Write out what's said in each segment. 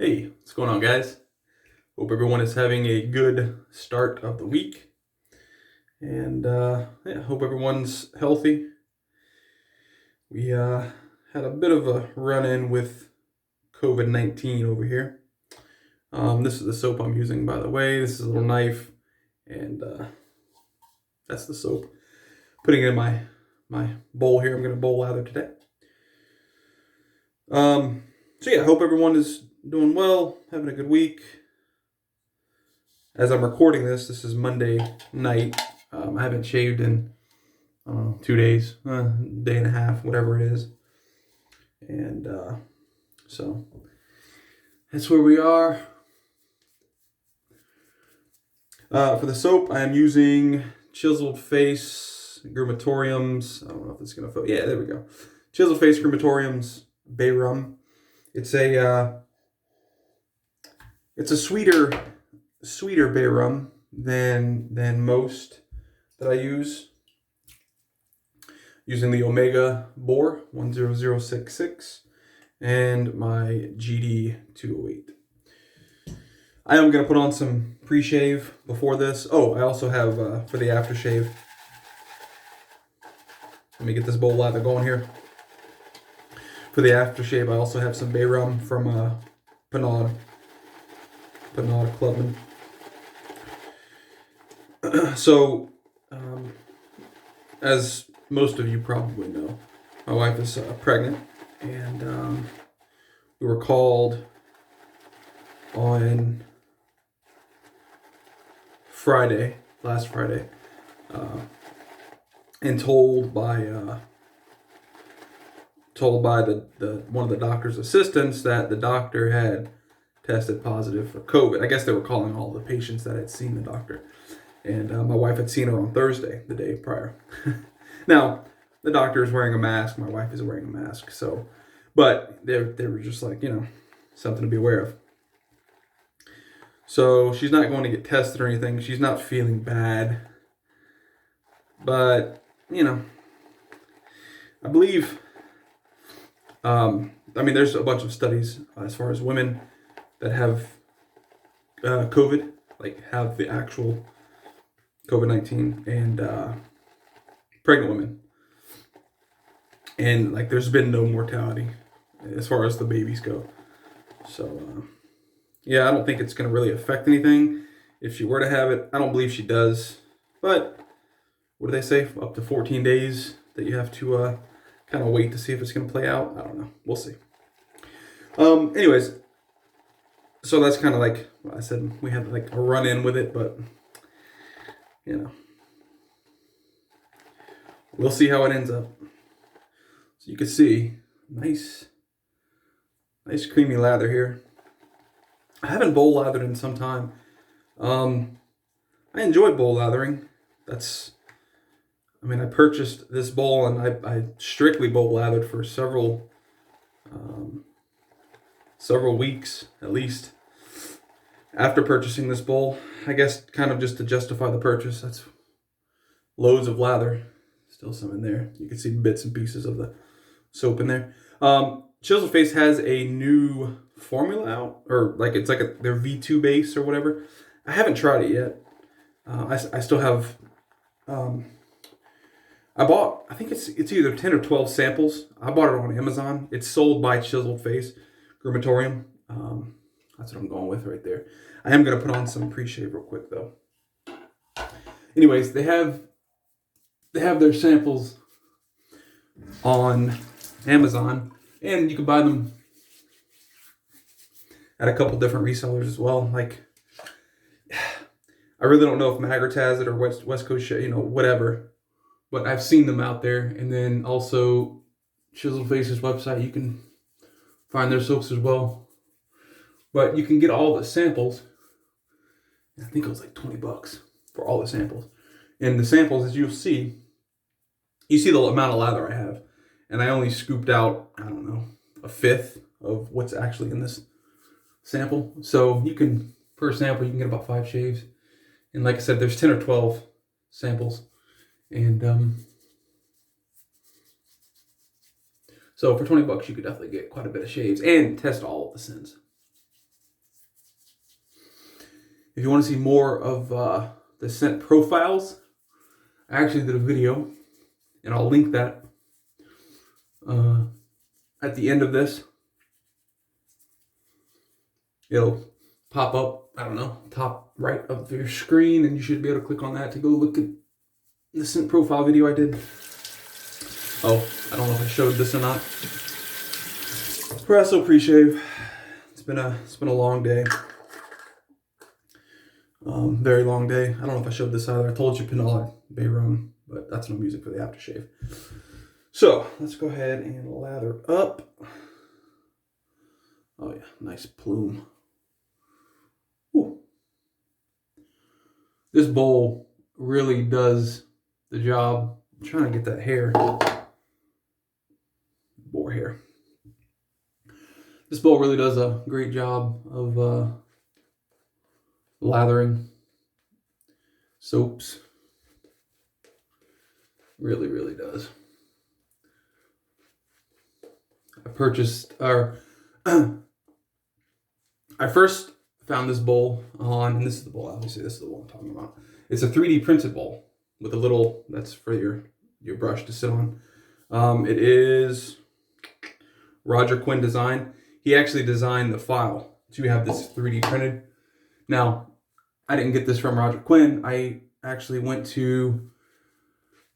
Hey, what's going on, guys? Hope everyone is having a good start of the week. And yeah, hope everyone's healthy. We had a bit of a run-in with COVID-19 over here. This is the soap I'm using, by the way. This is a little knife, and that's the soap. Putting it in my bowl here. I'm going to bowl lather today. So yeah, hope everyone is doing well, having a good week. As I'm recording this is Monday night. I haven't shaved in 2 days, day and a half, whatever it is. And so that's where we are. For the soap, I am using Chiseled Face Groomatoriums. I don't know if it's going to focus. Yeah, there we go. Chiseled Face Groomatoriums Bay Rum. It's a sweeter bay rum than most that I use. Using the Omega Boar 10066 and my GD 208. I am going to put on some pre-shave before this. Oh, I also have for the aftershave. Let me get this bowl lather going here. For the aftershave, I also have some bay rum from Pinaud Clubman. So, as most of you probably know, my wife is pregnant, and we were called on last Friday, and told by the one of the doctor's assistants that the doctor had tested positive for COVID. I guess they were calling all the patients that had seen the doctor. And my wife had seen her on Thursday, the day prior. Now, the doctor is wearing a mask. My wife is wearing a mask. So, but they were just like, something to be aware of. So she's not going to get tested or anything. She's not feeling bad. But, I believe, there's a bunch of studies as far as women that have COVID, like have the actual COVID-19, and pregnant women. And like there's been no mortality as far as the babies go. So yeah, I don't think it's going to really affect anything if she were to have it. I don't believe she does. But what do they say? Up to 14 days that you have to kind of wait to see if it's going to play out. I don't know. We'll see. Anyways, so that's kind of like I said, we had like a run-in with it, but we'll see how it ends up. So you can see, nice creamy lather here. I haven't bowl lathered in some time. I enjoy bowl lathering. I purchased this bowl and I strictly bowl lathered for several weeks at least. After purchasing this bowl, I guess kind of just to justify the purchase, that's loads of lather. Still some in there. You can see bits and pieces of the soap in there. Chiseled Face has a new formula out, or like it's like their V2 base or whatever. I haven't tried it yet. I still have. I bought. I think it's either 10 or 12 samples. I bought it on Amazon. It's sold by Chiseled Face Groomatorium. That's what I'm going with right there. I am gonna put on some pre-shave real quick though. Anyways, they have their samples on Amazon, and you can buy them at a couple different resellers as well. Like, I really don't know if Maggard's has it or West Coast, whatever. But I've seen them out there, and then also Chiseled Face's website, you can find their soaps as well. But you can get all the samples. I think it was like $20 for all the samples. And the samples, as you'll see, you see the amount of lather I have. And I only scooped out, I don't know, a fifth of what's actually in this sample. So you can, per sample, you can get about 5 shaves. And like I said, there's 10 or 12 samples. And so for $20, you could definitely get quite a bit of shaves and test all of the scents. if you want to see more of the scent profiles, I actually did a video, and I'll link that at the end of this. It'll pop up, I don't know, top right of your screen, and you should be able to click on that to go look at the scent profile video I did. Oh, I don't know if I showed this or not. Espresso pre-shave. It's been a long day. Very long day. I don't know if I showed this either. I told you Pinaud Bay Rum, but that's no music for the aftershave. So let's go ahead and lather up. Oh yeah, nice plume. Ooh. This bowl really does the job. I'm trying to get that hair. Boar hair. This bowl really does a great job of lathering soaps. Really, really does. I purchased, or I first found this bowl on, and this is the bowl, obviously this is the one I'm talking about. It's a 3D printed bowl with a little, that's for your brush to sit on. It is Roger Quinn design. He actually designed the file to have this 3D printed. Now, I didn't get this from Roger Quinn. I actually went to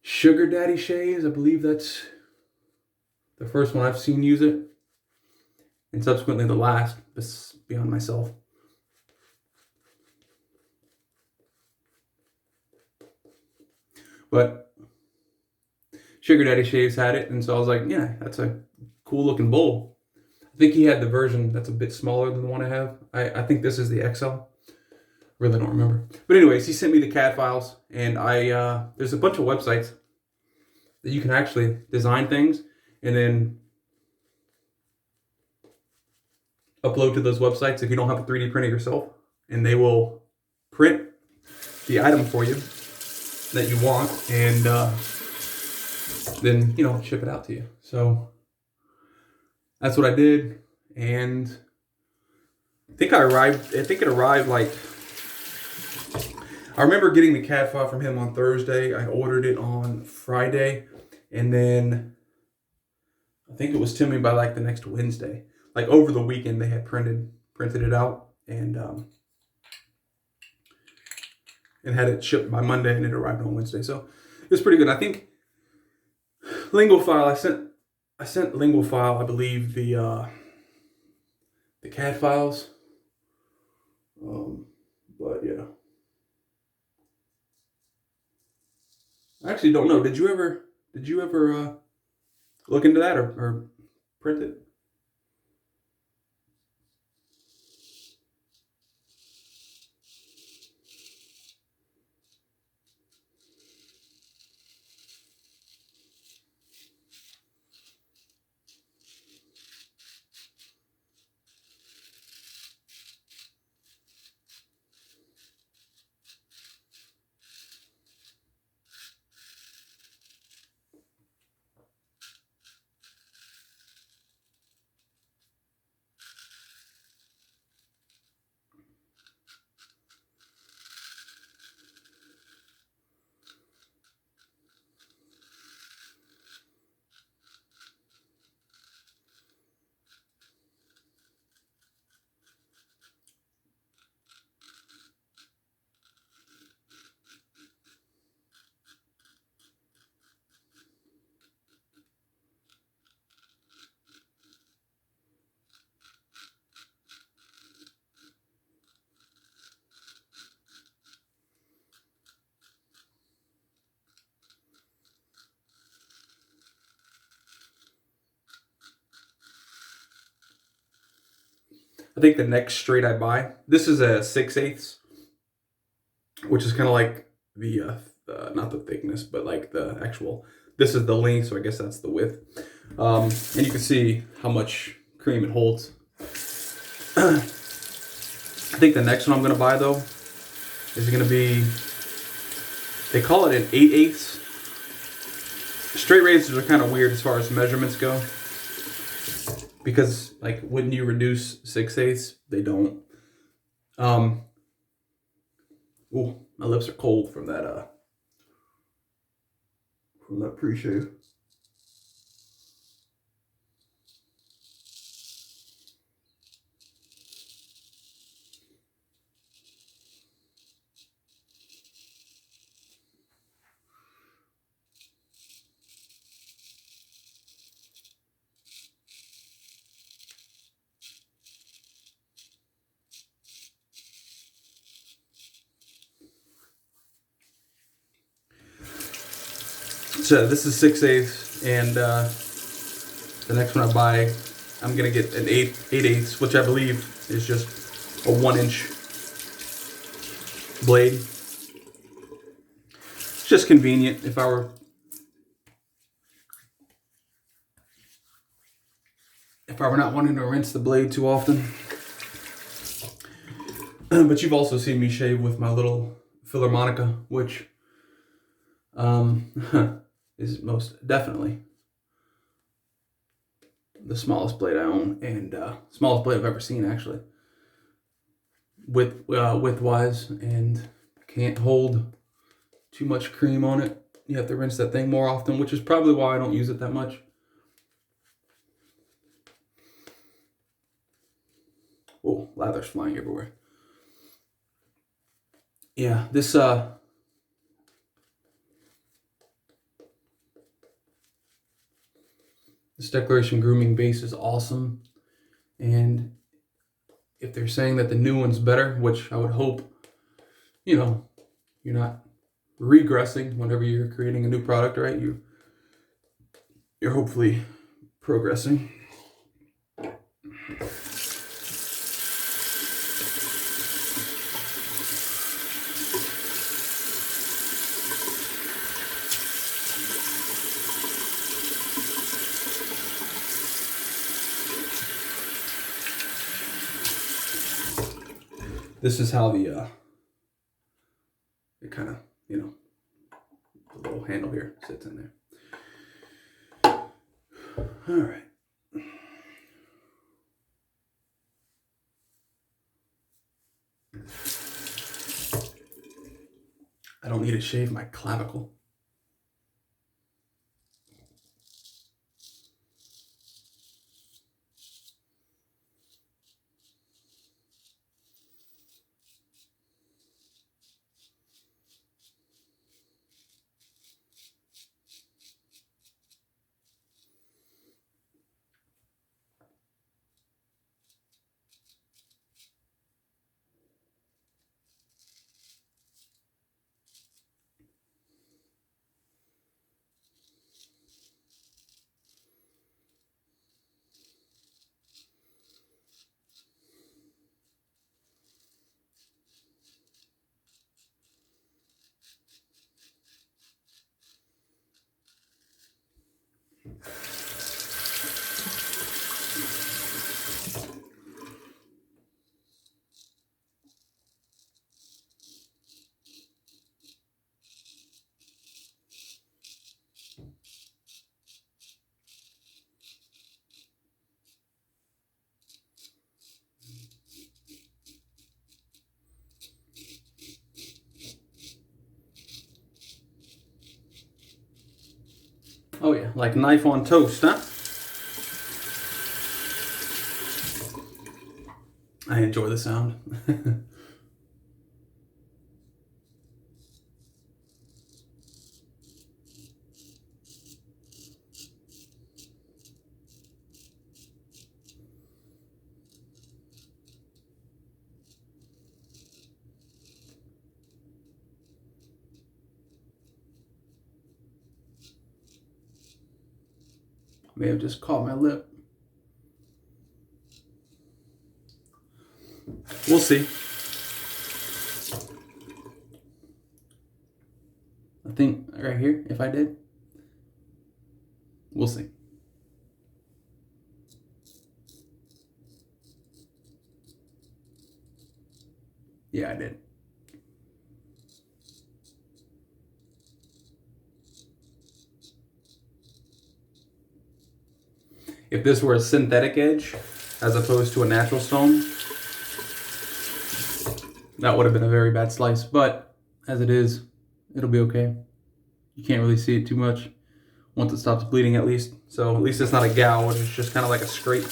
Sugar Daddy Shaves. I believe that's the first one I've seen use it. And subsequently the last, beyond myself. But Sugar Daddy Shaves had it, and so I was like, yeah, that's a cool looking bowl. I think he had the version that's a bit smaller than the one I have. I think this is the XL. Really don't remember. But anyways, he sent me the CAD files, and there's a bunch of websites that you can actually design things and then upload to those websites if you don't have a 3D printer yourself, and they will print the item for you that you want, and then, you know, ship it out to you. So that's what I did, and I think it arrived like, I remember getting the CAD file from him on Thursday. I ordered it on Friday, and then I think it was to me by like the next Wednesday. Like over the weekend, they had printed it out and had it shipped by Monday, and it arrived on Wednesday. So it was pretty good. I think Linguafile, I sent Linguafile, I believe, the CAD files. But yeah. I actually don't know. Did you ever look into that or print it? I think the next straight I buy, this is a 6/8, which is kind of like the, not the thickness, but like the actual, this is the length, so I guess that's the width. And you can see how much cream it holds. I think the next one I'm going to buy, though, is going to be, they call it an 8/8. Straight razors are kind of weird as far as measurements go, because like when you reduce 6/8, they don't. Oh, my lips are cold from that pre-shave. So this is 6/8, and the next one I buy, I'm gonna get an 8/8, which I believe is just a 1-inch blade. It's just convenient if I were not wanting to rinse the blade too often. But you've also seen me shave with my little Philharmonica, which is most definitely the smallest blade I own, and smallest blade I've ever seen, actually, width-wise, and can't hold too much cream on it. You have to rinse that thing more often, which is probably why I don't use it that much. Oh, lather's flying everywhere. Yeah, this Declaration Grooming base is awesome, and if they're saying that the new one's better, which I would hope, you're not regressing whenever you're creating a new product, right? You're hopefully progressing. This is how it kind of, the little handle here sits in there. All right. I don't need to shave my clavicle. Oh yeah, like knife on toast, huh? I enjoy the sound. May have just caught my lip. We'll see. I think right here, if I did, we'll see. Yeah, I did. If this were a synthetic edge, as opposed to a natural stone, That would have been a very bad slice, but as it is, it'll be okay. You can't really see it too much once it stops bleeding, at least. So at least it's not a gouge, it's just kind of like a scrape.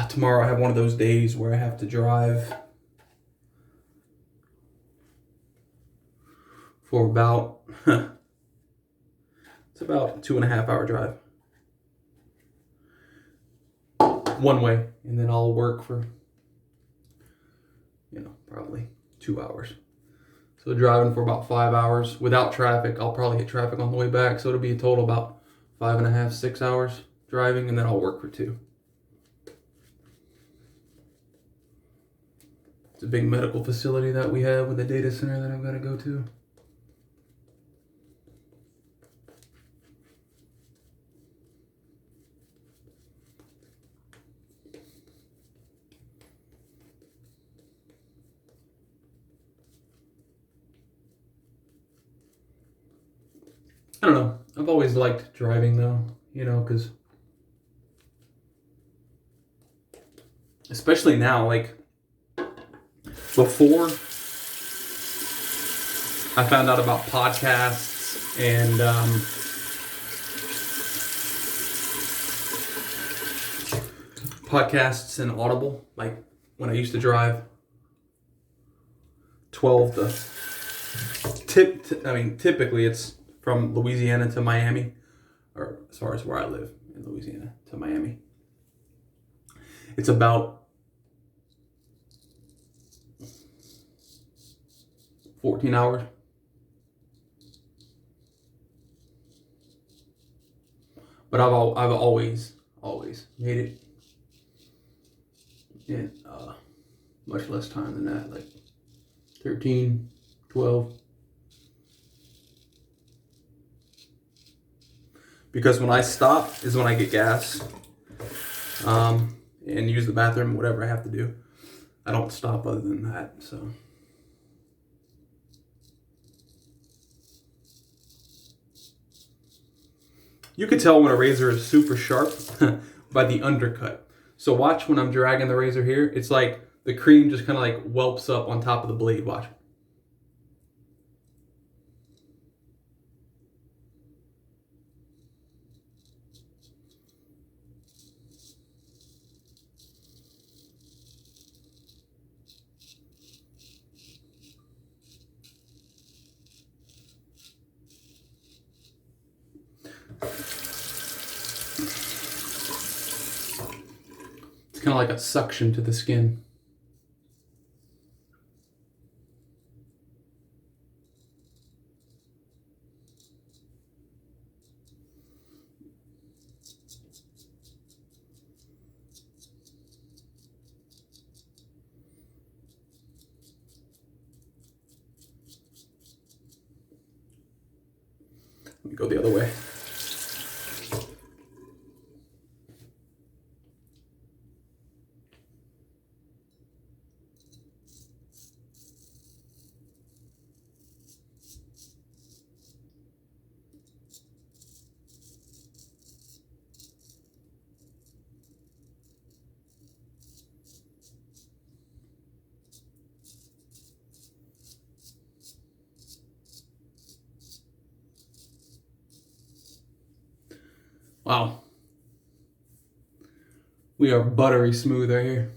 Tomorrow I have one of those days where I have to drive for about, it's about a 2.5 hour drive. One way, and then I'll work for, probably 2 hours. So driving for about 5 hours without traffic. I'll probably hit traffic on the way back, so it'll be a total about 5.5, 6 hours driving, and then I'll work for 2. It's a big medical facility that we have with a data center that I've got to go to. I don't know. I've always liked driving though, because especially now, like before I found out about podcasts and Audible, like when I used to drive 12 to typically it's from Louisiana to Miami, or as far as where I live in Louisiana to Miami. It's about 14 hours. But I've always made it in much less time than that, like 13, 12. Because when I stop is when I get gas and use the bathroom, whatever I have to do. I don't stop other than that, so. You can tell when a razor is super sharp by the undercut. So watch when I'm dragging the razor here, it's like the cream just kind of like whelps up on top of the blade, watch. It's kind of like a suction to the skin. Let me go the other way. Wow. We are buttery smooth right here.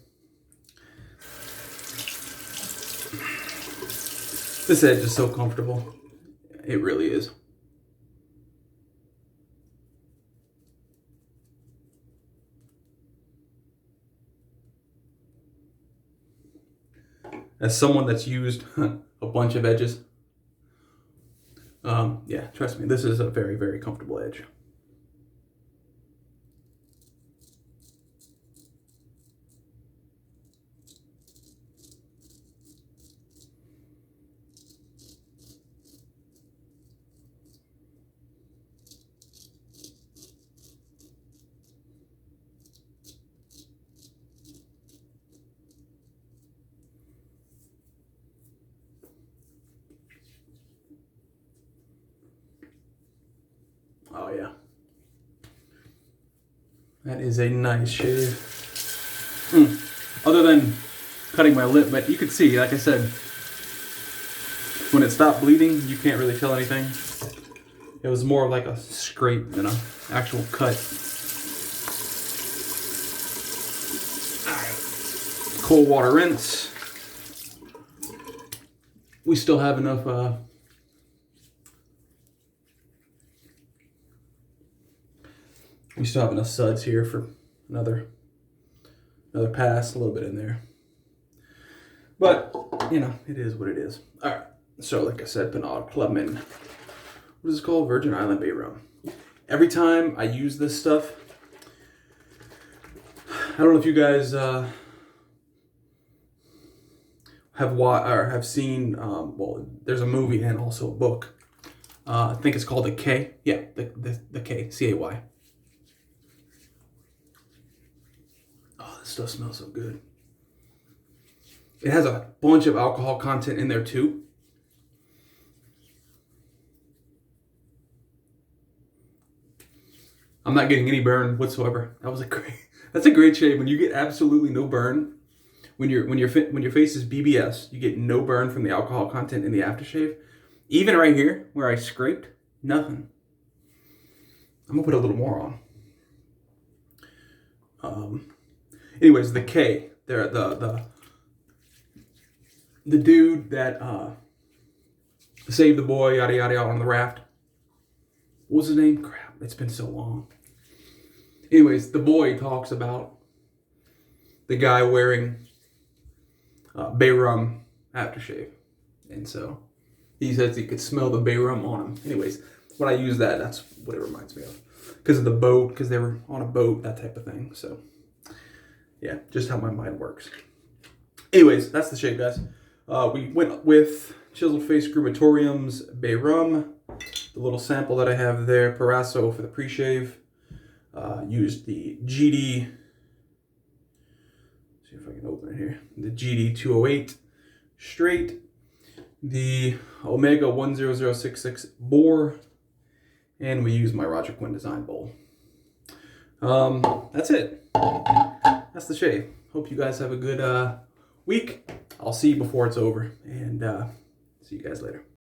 This edge is so comfortable. It really is. As someone that's used a bunch of edges, yeah, trust me, this is a very, very comfortable edge. Oh yeah. That is a nice shave. Other than cutting my lip, but you could see, like I said, when it stopped bleeding, you can't really tell anything. It was more like a scrape than an actual cut. Alright. Cold water rinse. We still have enough suds here for another pass, a little bit in there. But, you know, it is what it is. Alright, so like I said, Pinaud Clubman. What is it called? Virgin Island Bay Rum. Every time I use this stuff, I don't know if you guys have seen, well, there's a movie and also a book. I think it's called The K. Yeah, the K, C-A-Y. Oh, this stuff smells so good. It has a bunch of alcohol content in there too. I'm not getting any burn whatsoever. That's a great shave. When you get absolutely no burn, when your face is BBS, you get no burn from the alcohol content in the aftershave. Even right here where I scraped, nothing. I'm gonna put a little more on. Anyways, the K, the dude that saved the boy, yada yada yada, on the raft. What was his name? Crap, it's been so long. Anyways, the boy talks about the guy wearing bay rum aftershave, and so he says he could smell the bay rum on him. Anyways, when I use that, that's what it reminds me of, because of the boat, because they were on a boat, that type of thing. So yeah, just how my mind works. Anyways, that's the shave, guys. We went with Chiseled Face Groomatorium's Bay Rum, the little sample that I have there, Parasso for the pre-shave. Used the GD, see if I can open it here, the GD 208 straight, the Omega 10066 Boar, and we used my Roger Quinn design bowl. That's it. That's the shave. Hope you guys have a good week. I'll see you before it's over, and see you guys later.